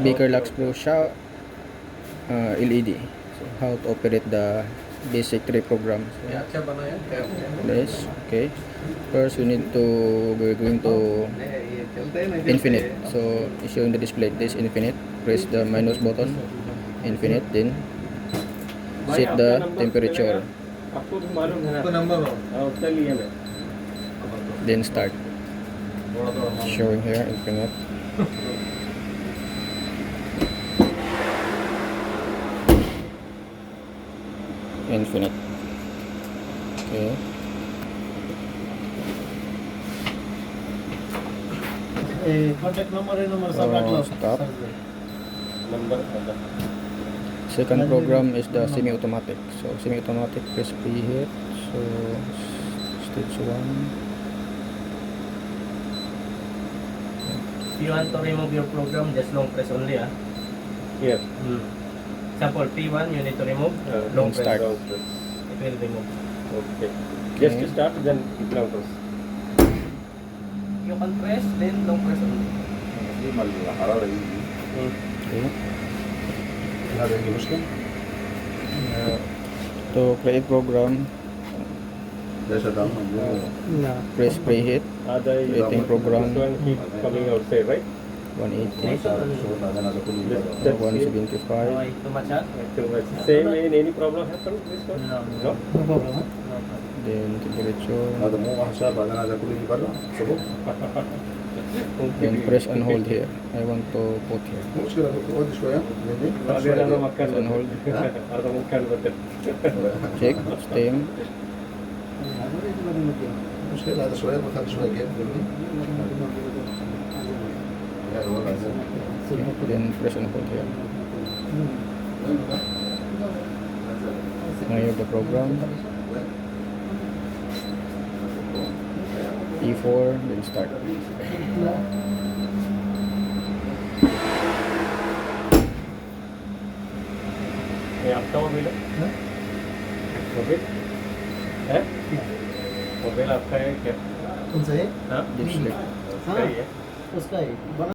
Baker Lux Pro siya LED. So how to operate the basic 3 programs. So, this, okay. First, we're going to infinite. So it's showing the display. This infinite. Press the minus button. Infinite. Then set the temperature. Then start. Showing here infinite. Infinite. Okay. Contact number Stop. Second program is the semi-automatic. So semi-automatic, press preheat. So stage 1. If you want to remove your program, just long press only. Here. Example P1, you need to remove. Long press. Start. It will remove. Okay. Just to start, then long press. You can press, then long press only. Okay. To create program, press preheat. Creating program. This one keep coming outside, right? 180. That's 175. Okay, too much ha? Too much. Same in any problem happen with this one? No. No? No problem. Then temperature. Okay. Then press and hold here. I want to put here. Ada yang makan Press and hold. Ada makan betul. Check. Stem. Then press and hold here. Now you have the program. E4, then start. ये आपका मोबाइल है? मोबाइल है? मोबाइल आपका है क्या? कौन सा है? हाँ? Display. उसका ही है? उसका है